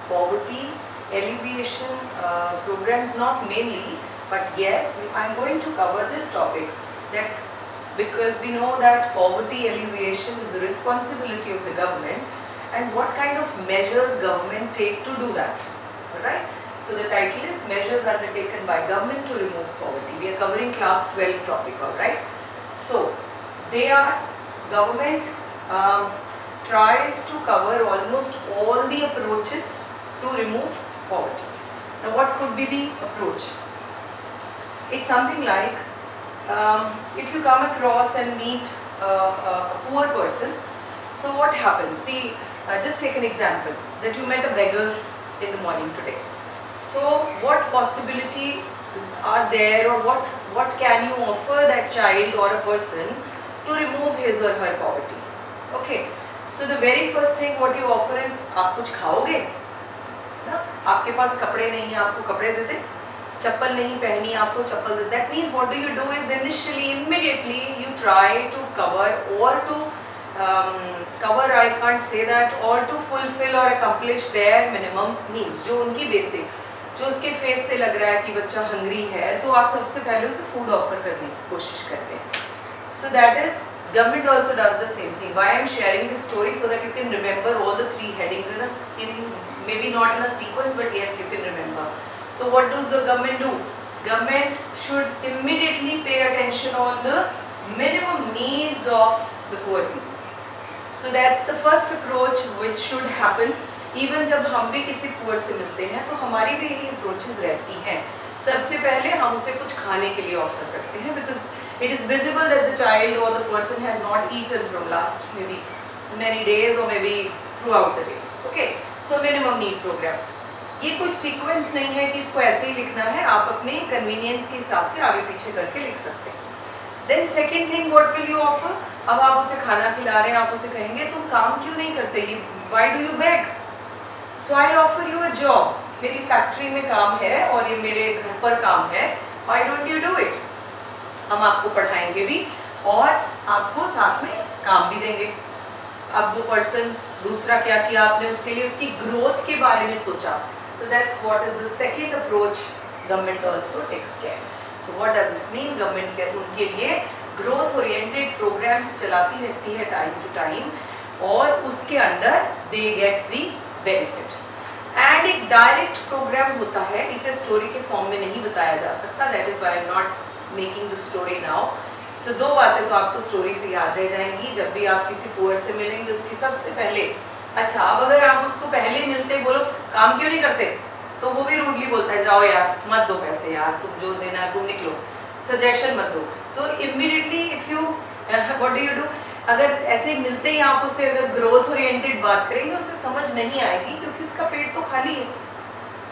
poverty alleviation programs, not mainly, but yes, I'm going to cover this topic, that because we know that poverty alleviation is the responsibility of the government, and what kind of measures government take to do that. Alright, so the title is Measures Undertaken by Government to Remove Poverty. We are covering class 12 topic. Alright, so government tries to cover almost all the approaches to remove poverty. Now what could be the approach? It's something like, if you come across and meet a poor person, so what happens? See, just take an example that you met a beggar in the morning today. So what possibilities are there, or what can you offer that child or a person to remove his or her poverty? Okay, so the very first thing what you offer is, आप कुछ खाओगे ना? आपके पास कपड़े नहीं है, आपको कपड़े दे दे, चप्पल नहीं पहनी आपको चप्पल दे. That means what do you do is initially, immediately you try to cover, or to cover, I can't say that, or to fulfill or accomplish their minimum needs, जो उनकी basic, जो उसके फेस से लग रहा है कि बच्चा हंग्री है, तो आप सबसे पहले उसे फूड ऑफर करने की कोशिश करते हैं. So that is, government also does the same thing. Why I am sharing this story, so that you can remember all the three headings in maybe not in a sequence, but yes, you can remember. So what does the government do? Government should immediately pay attention on the minimum needs of the poor people. So that's the first approach which should happen. Even जब हम भी किसी poor से मिलते हैं तो हमारी भी यही अप्रोचेस रहती हैं. सबसे पहले हम उसे कुछ खाने के लिए ऑफर करते हैं, because it is visible that the child or the person has not eaten from last maybe many days or maybe throughout the day. Okay, so minimum need program. ये कोई सीक्वेंस नहीं है कि इसको ऐसे ही लिखना है, आप अपने कन्वीनियंस के हिसाब से आगे पीछे करके लिख सकते हैं. Then second thing, what will you offer? अब आप उसे खाना खिला रहे हैं, आप उसे कहेंगे तुम काम क्यों नहीं करते, why do you beg? So I offer you a job. मेरी फैक्ट्री में काम है और ये मेरे घर पर काम है, why don't you do it? हम आपको पढ़ाएंगे भी और आपको साथ में काम भी देंगे. अब वो पर्सन दूसरा क्या किया आपने उसके लिए, उसकी ग्रोथ के बारे में सोचा. So that's what is the second approach government also takes care. So what does this mean? Government के उनके लिए ग्रोथ ओरिएंटेड प्रोग्राम्स चलाती रहती है टाइम टू टाइम, और उसके अंदर they get the benefit. And एक डायरेक्ट प्रोग्राम होता है, इसे स्टोरी के फॉर्म में नहीं बताया जा सकता. That is why I am not making the story now. So दो बातें तो आपको स्टोरी से याद रह जाएंगी. जब भी आप किसी पुअर से मिलेंगे, उसकी सबसे पहले, अच्छा अब अगर आप उसको पहले मिलते बोलो काम क्यों नहीं करते, तो वो भी रूडली बोलता है जाओ यार मत दो पैसे यार, तुम जो देना है तुम निकलो, सजेशन मत दो. तो immediately if you what do you do, अगर ऐसे मिलते ही आप उसे अगर ग्रोथ ओरिएंटेड बात करेंगे, उसे समझ नहीं आएगी, क्योंकि उसका पेट तो खाली है,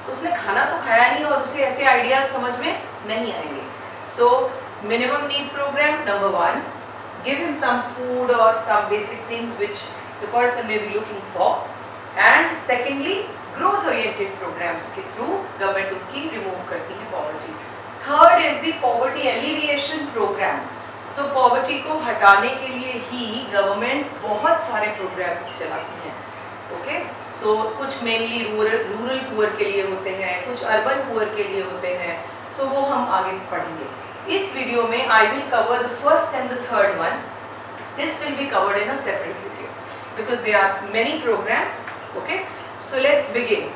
उसने खाना तो खाया नहीं, और उसे ऐसे आइडियाज समझ में नहीं आएंगे. So minimum need programme number 1, give him some food or some basic things which the person may be looking for. And secondly, growth oriented programs के through government उसकी remove करती है poverty. Third is the poverty alleviation programs. So poverty को हटाने के लिए ही government बहुत सारे programs चलाती है. Okay, so कुछ mainly rural poor के लिए होते हैं, कुछ urban poor के लिए होते हैं. So वो हम आगे पढ़ेंगे. इस वीडियो में I will cover the first and the third one. This will be covered in a separate video because there are many programs. Okay, so let's begin.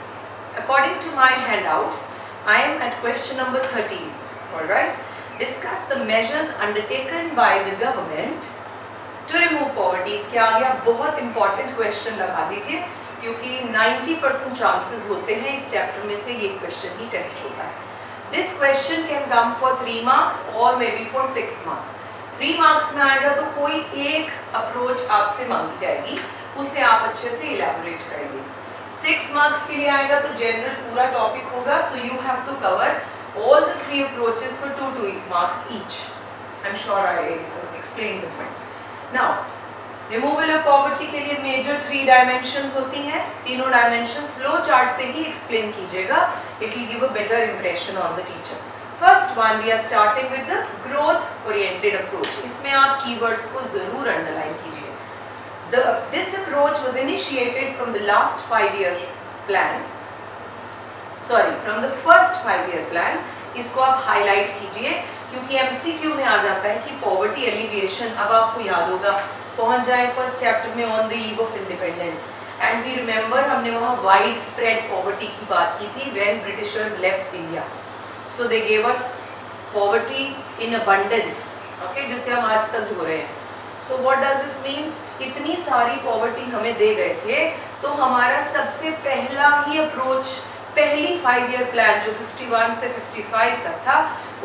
According to my handouts, I am at question number 13. All right. Discuss the measures undertaken by the government to remove poverty. इसके आगे आप बहुत important question लगा दीजिए, क्योंकि 90% chances होते हैं इस चैप्टर में से ये question ही टेस्ट होता है. This question can come for 3 marks or maybe for 6 marks. 3 marks में आएगा तो कोई एक अप्रोच आपसे मांगी जाएगी, उसे आप अच्छे से इलेबोरेट करेंगे. 6 marks के लिए आएगा तो जनरल पूरा टॉपिक होगा. So you have to cover all the 3 approaches for 2 marks each. I'm sure I explained the point. Now, removal of poverty के लिए मेजर 3 डायमेंशंस होती हैं. तीनों डायमेंशंस फ्लो चार्ट से ही एक्सप्लेन कीजिएगा. It will give a better impression on the teacher. First one we are starting with the growth oriented approach. इसमें आप कीवर्ड्स को जरूर अंडरलाइन कीजिए. This approach was initiated from the last 5-year plan sorry from the first 5 year plan, इसको आप highlight कीजिए क्योंकि MCQ में आ जाता है कि पॉवर्टी एलिविएशन, अब आपको याद होगा पहुंच जाए फर्स्ट चैप्टर में on the eve of independence, and we remember हमने वहाँ वाइड स्प्रेड पॉवर्टी की बात की थी when britishers left India, so they gave us poverty in abundance, okay, जिसे हम आज तक धो रहे हैं। So what does this mean, इतनी सारी पॉवर्टी हमें दे गए थे, तो हमारा सबसे पहला ही अप्रोच, पहली 5 ईयर प्लान जो 51 से 55 तक था,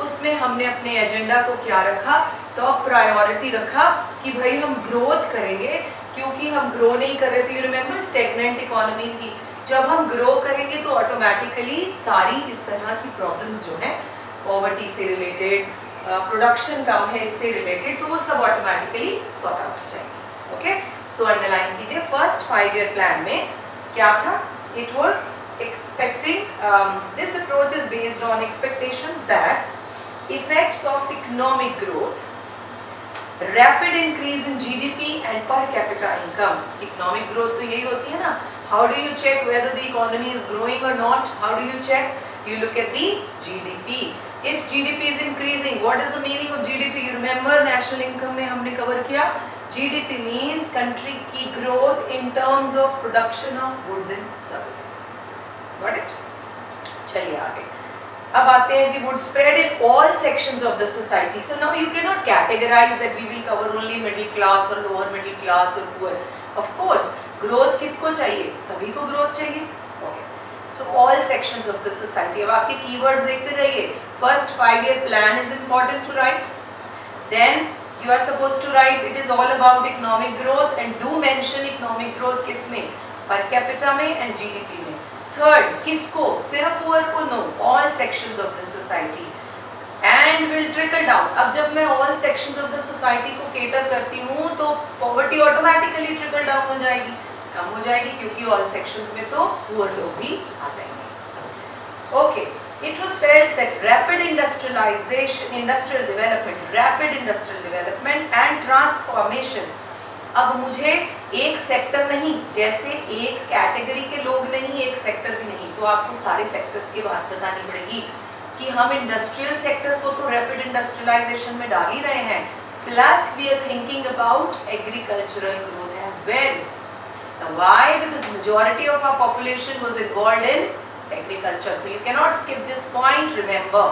उसमें हमने अपने एजेंडा को क्या रखा, टॉप प्रायोरिटी रखा कि भाई हम ग्रोथ करेंगे, क्योंकि हम ग्रो नहीं कर रहे थे। यू रिमेंबर स्टेगनेंट इकोनॉमी थी, जब हम ग्रो करेंगे तो ऑटोमेटिकली सारी इस तरह की प्रॉब्लम्स जो हैं पॉवर्टी से रिलेटेड, प्रोडक्शन कम है इससे रिलेटेड, तो वो सब ऑटोमेटिकली सॉर्ट आउट हो जाएगी। ओके, सो अंडरलाइन कीजिए फर्स्ट 5 ईयर प्लान में क्या था, it was expecting this approach is based on expectations that effects of economic growth, rapid increase in GDP and per capita income. Economic growth तो यही होती है ना, how do you check whether the economy is growing or not, how do you check, you look at the GDP. If GDP is increasing, what is the meaning of GDP, you remember national income में हमने cover किया, GDP means country की growth in terms of production of goods and services. Got it? चलिए आगे, अब आते हैं जी would spread in all sections of the society. So now you cannot categorize that we will cover only middle class or lower middle class or poor. Of course, growth किसको चाहिए, सभी को growth चाहिए. Okay. So all sections of the society. अब आपके keywords देखते जाइए. First 5 year plan is important to write. Then you are supposed to write it is all about economic growth and do mention economic growth किसमें, per capita में and GDP में. Third किसको, सिर्फ poor को, no, all sections of the society, and will trickle down. अब जब मैं all sections of the society को केटर करती हूँ तो पॉवर्टी ऑटोमेटिकली ट्रिकल डाउन हो जाएगी, कम हो जाएगी, क्योंकि ऑल सेक्शंस में तो पुअर लोग भी आ जाएंगे। Okay, it was felt that rapid industrialisation, industrial development and transformation, अब मुझे एक सेक्टर नहीं, जैसे एक कैटेगरी के लोग नहीं, एक सेक्टर भी नहीं, तो आपको सारे सेक्टर्स की बात बतानी पड़ेगी कि हम इंडस्ट्रियल सेक्टर को तो रैपिड इंडस्ट्रियलाइजेशन में डाल ही रहे हैं, plus we are thinking about agricultural growth as well. Why? Because majority of our population was involved in agriculture, so you cannot skip this point, remember.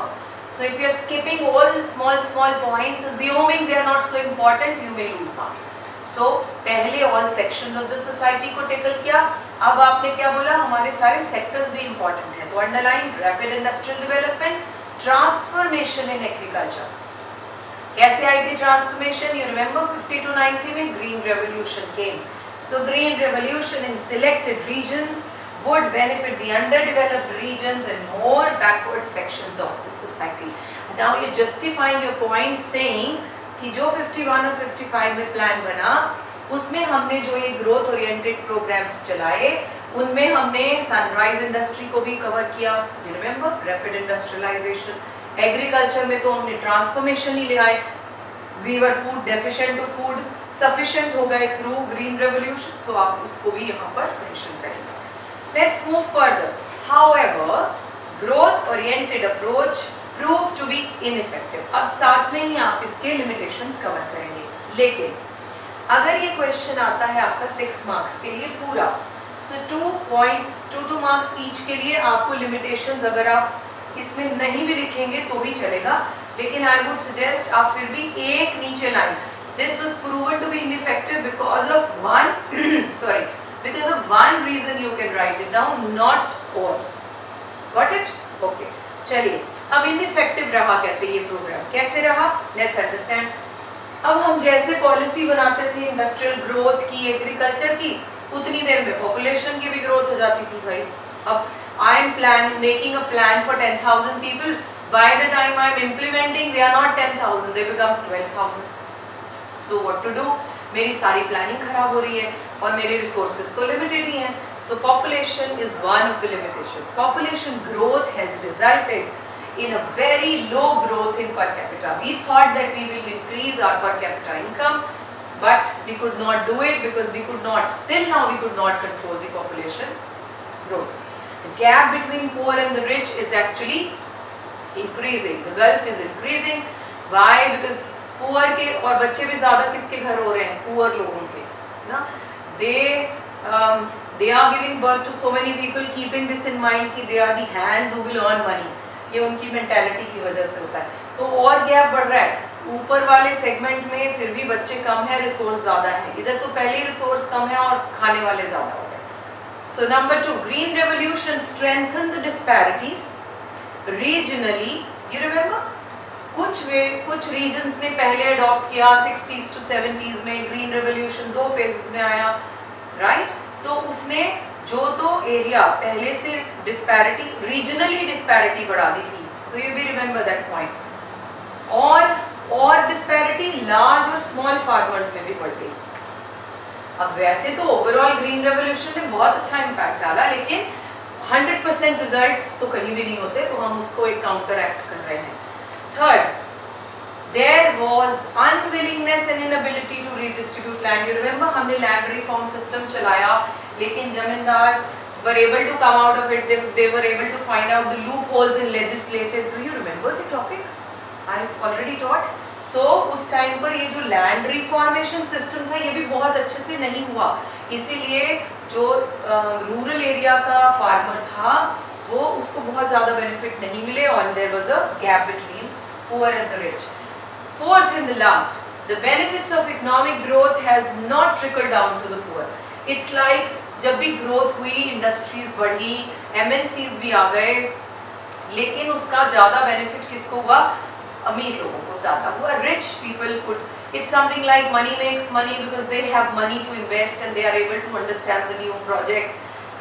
So if you are skipping all small points, assuming they are not so important, you may lose marks. So पहले all sections of the society को tackle किया, अब आपने क्या बोला, हमारे सारे sectors भी important हैं, तो underline rapid industrial development, transformation in agriculture. कैसे आई थी transformation? You remember 50 to 90 में green revolution came. So green revolution in selected regions would benefit the underdeveloped regions and more backward sections of the society. Now you're justifying your point saying कि जो 51 और 55 में plan बना, उसमें हमने जो ये ग्रोथ ओरिएंटेड प्रोग्राम्स चलाए, उनमें हमने सनराइज इंडस्ट्री को भी कवर किया, you remember, rapid industrialisation, agriculture में तो हमने ट्रांसफॉर्मेशन ही ले आए, we were food deficient to food sufficient हो गए थ्रू ग्रीन रेवोल्यूशन, सो आप उसको भी यहाँ पर मेंशन करेंगे। Let's move further. However, growth oriented approach prove to be ineffective. अब साथ में ही आप इसके लिमिटेशंस कवर करेंगे, लेकिन अगर ये क्वेश्चन आता है आपका 6 मार्क्स के लिए पूरा, सो 2 points 2 मार्क्स ईच के लिए आपको लिमिटेशंस अगर आप इसमें नहीं भी लिखेंगे तो भी चलेगा, लेकिन आई वुड सजेस्ट आप फिर भी एक नीचे line, this was proven to be ineffective because of one reason, you can write it down, not all. Got it? Okay, चलिए अब इनइफेक्टिव रहा कहते हैं ये प्रोग्राम, कैसे रहा, लेट्स अंडरस्टैंड। अब हम जैसे पॉलिसी बनाते थे इंडस्ट्रियल ग्रोथ की, एग्रीकल्चर की, उतनी देर में पॉपुलेशन की भी ग्रोथ हो जाती थी भाई। अब I am making a plan for 10,000 people, by the time I am implementing they are not 10,000, they become 12,000। So what to do, मेरी सारी प्लानिंग खराब हो रही है और मेरे रिसोर्सेज तो लिमिटेड ही हैं। सो population is one of the limitations. Population growth has resulted in a very low growth in per capita. We thought that we will increase our per capita income, but we could not do it because we could not, till now we could not control the population growth. The gap between poor and the rich is actually increasing. The gulf is increasing. Why? Because poor के और बच्चे भी ज़्यादा किसके घर हो रहे हैं? Poor लोगों के, ना? They are giving birth to so many people, keeping this in mind कि they are the hands who will earn money. ये उनकी मेंटालिटी की वजह से होता है. तो और गैप बढ़ रहा है. ऊपर वाले सेगमेंट में फिर भी बच्चे कम है, रिसोर्स ज़्यादा है. इधर तो पहले ही रिसोर्स कम है और खाने वाले ज़्यादा हो गए. So number 2, Green Revolution strengthened the disparities regionally. You remember? कुछ रीजन्स ने पहले अडॉप्ट किया 60s to 70s में. ग्रीन रेवोल्यूशन 2 फेज में आया, राइट? तो उसने जो तो एरिया पहले से डिस्पैरिटी, रीजनली डिस्पैरिटी बढ़ा दी थी. तो यू भी रिमेंबर दैट पॉइंट. और डिस्पैरिटी लार्ज और स्मॉल फार्मर्स में भी बढ़ गई. अब वैसे तो ओवरऑल ग्रीन रेवोल्यूशन ने बहुत अच्छा इम्पैक्ट डाला, लेकिन 100% रिजल्ट्स तो कहीं भी नहीं होते, तो हम उसको एक काउंटर एक्ट कर रहे हैं. Third, there was unwillingness and inability to redistribute land. You remember हमने land reform system चलाया, लेकिन zamindars were able to come out of it. They were able to find out the loopholes in legislative. Do you remember the topic? I have already taught. So उस time पर ये जो land reformation system था, ये भी बहुत अच्छे से नहीं हुआ. इसीलिए जो रूरल एरिया का फार्मर था, वो उसको बहुत ज़्यादा बेनिफिट नहीं मिले, और there was a gap between poor and the rich. Fourth and the last, the benefits of economic growth has not trickled down to the poor. It's like जब भी growth हुई, इंडस्ट्रीज बढ़ी, MNCs भी आ गए, लेकिन उसका ज़्यादा बेनिफिट किसको हुआ? अमीर लोगों को ज़्यादा हुआ. Rich people could, it's something like money makes money because they have money to invest and they are able to understand the new projects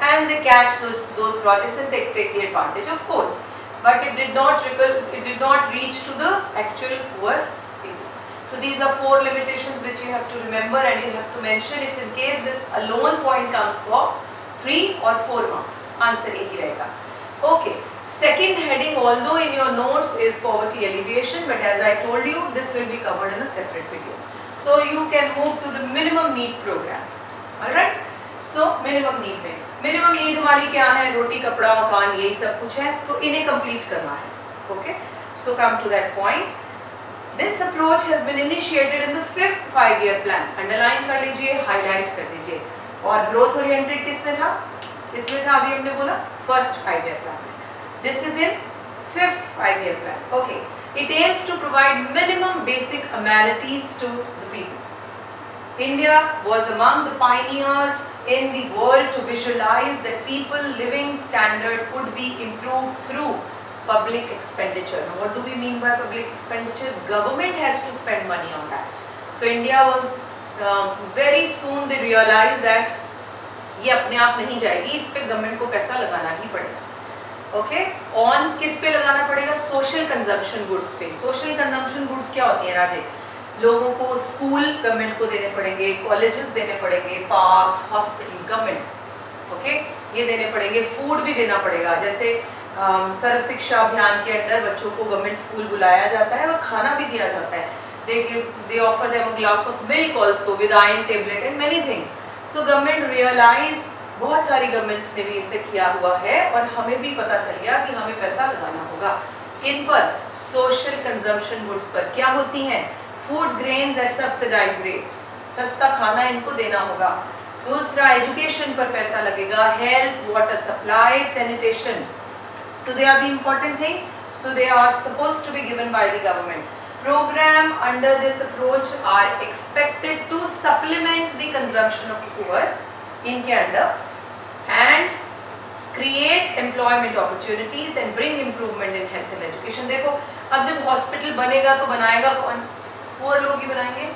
and they catch those projects and take the advantage, of course. But it did not trickle, it did not reach to the actual poor people. So these are 4 limitations which you have to remember, and you have to mention if in case this alone point comes for 3 or 4 marks. Answer यही रहेगा. Okay. Second heading, although in your notes, is poverty alleviation, but as I told you, this will be covered in a separate video. So you can move to the minimum need program. All right. So minimum need में minimum need हमारी क्या है? रोटी, कपड़ा, मकान, यही सब कुछ है, तो इन्हें complete करना है. Okay. So come to that point. This approach has been initiated in the 5th 5-year plan. Underline कर लीजिए, highlight कर दीजिए. और growth oriented किसमें था? इसमें था, अभी हमने बोला, first 5-year plan. This is in 5th 5-year plan. Okay. It aims to provide minimum basic amenities to the people. India was among the pioneers in the world to visualize that people living standard could be improved through public expenditure. Now, what do we mean by public expenditure? Government has to spend money on that. So India was very soon they realized that ये अपने आप नहीं जाएगी, इस पे government को पैसा लगाना ही पड़ेगा. ओके. ऑन किस पे लगाना पड़ेगा? सोशल कंजम्पशन गुड्स पे. सोशल कंजम्पशन गुड्स क्या होती है राजे? लोगों को स्कूल गवर्नमेंट को देने पड़ेंगे, कॉलेजेस देने पड़ेंगे, पार्क्स, हॉस्पिटल गवर्नमेंट, ओके, ये देने पड़ेंगे. फूड भी देना पड़ेगा. जैसे सर्व शिक्षा अभियान के अंदर बच्चों को गवर्नमेंट स्कूल बुलाया जाता है और खाना भी दिया जाता है. they offer them a glass of milk also with iron tablet and many things. So government realized, बहुत सारी गवर्नमेंट्स ने भी इसे किया हुआ है और हमें भी पता चल गया कि हमें पैसा लगाना होगा इन पर. सोशल कंजम्पशन गुड्स पर क्या होती हैं? Food grains at subsidise rates, सस्ता खाना इनको देना होगा. दूसरा, एजुकेशन पर पैसा लगेगा, health, water supply, sanitation. So they are the important things. So they are supposed to be given by the government. Program under this approach are expected to supplement the consumption of poor इनके अंदर and create employment opportunities and bring improvement in health and education. देखो, अब जब hospital बनेगा तो बनाएगा कौन? poor लोग ही बनाएंगे.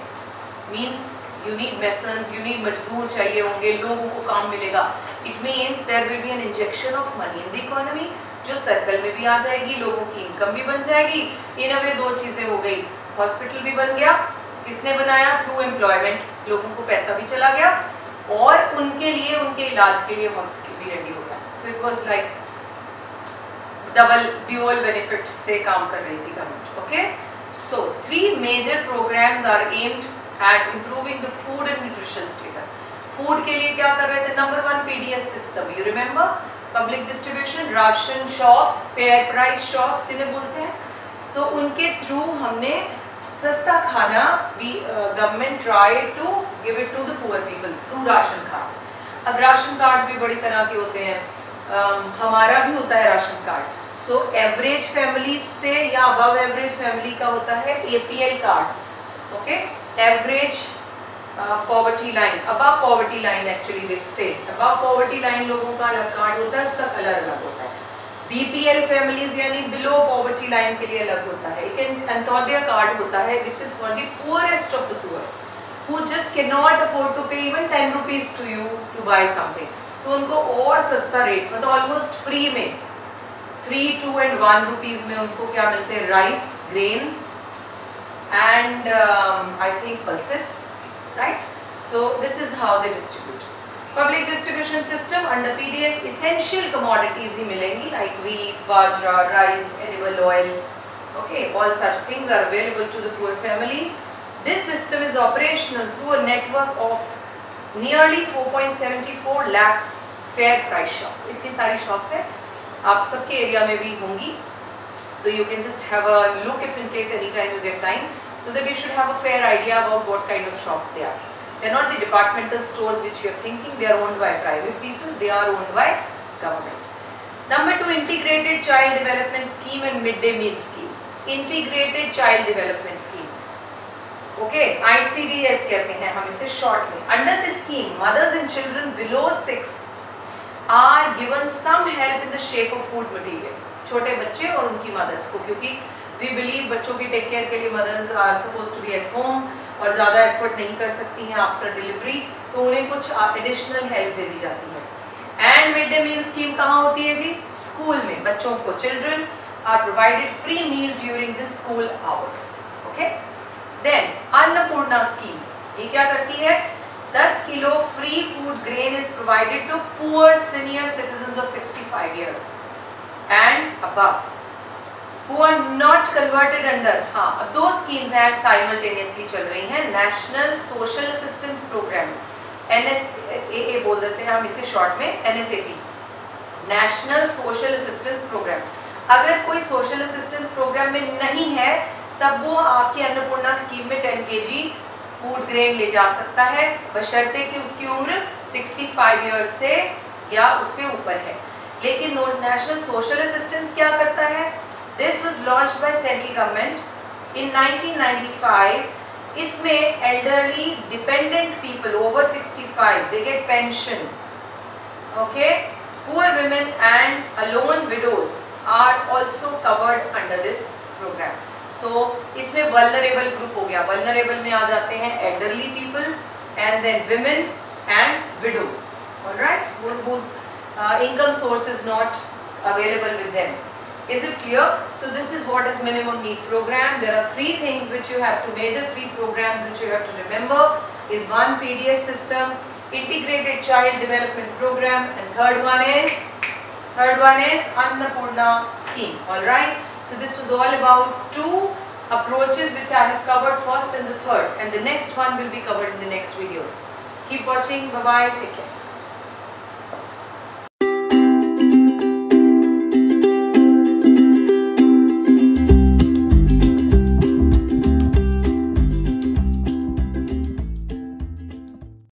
Means you need masons, you need मजदूर चाहिए होंगे, लोगों को काम मिलेगा. It means there will be an injection of money in the economy, जो सर्कल में भी आ जाएगी, लोगों की इनकम भी बन जाएगी. इन वे 2 चीज़ें हो गई. हॉस्पिटल भी बन गया, किसने बनाया? थ्रू एम्प्लॉयमेंट, लोगों को पैसा भी चला गया और उनके लिए, उनके इलाज के लिए हॉस्पिटल भी रेडी हो गया. So it was like double dual benefit से काम कर रही थी government. Okay. So 3 major programmes are aimed at improving the food and nutrition status. Food के लिए क्या कर रहे थे? Number 1, PDS system. You remember public distribution, ration shops, fair price shops जिन्हें बोलते हैं. सो उनके थ्रू हमने सस्ता खाना, government try to give it to the poor people through ration cards. अब राशन कार्ड भी बड़ी तरह के होते हैं. हमारा भी होता है ration card. So average family से या अबव एवरेज फैमिली का होता है APL card. Okay, average poverty line, above poverty line actually से अबव पॉवर्टी लाइन लोगों का अलग कार्ड होता है, उसका कलर अलग होता है. BPL फैमिलीज यानी बिलो पॉवर्टी लाइन के लिए अलग होता है. एक अंत्योदय कार्ड होता है which is for the poorest of the poor who just cannot afford to pay even 10 rupees to you to buy something. तो उनको और सस्ता रेट, मतलब ऑलमोस्ट फ्री में 3, 2 and 1 rupees में उनको क्या मिलते हैं, rice, grain and I think pulses, right. So this is how they distribute. Public distribution system under PDS essential commodities ही मिलेंगी लाइक व्हीट, बाजरा, rice, edible oil. Okay, all such things are available to the poor families. This system is operational through a network of nearly 4.74 lakhs fair price shops. इतनी सारी shops है, आप सबके area में भी होंगी. So you can just have a look if in case any time you get time, so that you should have a fair idea about what kind of shops they are. They are not the departmental stores which you are thinking. They are owned by private people. They are owned by government. Number 2, integrated child development scheme and midday meal scheme. Integrated child development scheme. Okay, ICDS कहते हैं हम इसे short में. Under this scheme mothers and children below 6 are given some help in the shape of food material. छोटे बच्चे और उनकी mother's को, क्योंकि वी बिलीव बच्चों की टेक केयर के लिए mothers are suppose to be at home और ज़्यादा एफर्ट नहीं कर सकती हैं आफ्टर डिलीवरी, तो उन्हें कुछ एडिशनल हेल्प दे दी जाती है. And mid day meal scheme कहाँ होती है जी? स्कूल में. बच्चों को, children are provided free meal during the school hours. Okay. Then Annapurna scheme, ये क्या करती है? 10 kilo free food grain is provided to poor senior citizens of 65 years and above who are not converted under. हाँ, अब 2 schemes हैं simultaneously चल रही हैं. National social assistance programme, NSAA बोल देते हैं हम इसे शॉर्ट में, NSAP, national social assistance programme. अगर कोई सोशल असिस्टेंस प्रोग्राम में नहीं है तब वो आपकी अन्नपूर्णा स्कीम में 10 kg फूड ग्रेन ले जा सकता है, बशर्ते कि उसकी उम्र 65 years से या उससे ऊपर है. लेकिन नेशनल सोशल असिस्टेंस क्या करता है? This was launched by central government in 1995. इसमें elderly dependent people over 65 they get pension. Okay, poor women and alone widows are also covered under this program. So इसमें वल्नरेबल ग्रुप हो गया. Vulnerable में आ जाते हैं elderly people and then women and widows. Alright, whose income source is not available with them. Is it clear? So this is what is minimum need program. There are 3 things which you have to, major 3 programs which you have to remember is 1 PDS system, integrated child development program, and third one is Annapurna scheme. Alright. So this was all about 2 approaches which I have covered, first and the third, and the next one will be covered in the next videos. Keep watching. Bye bye. Take care.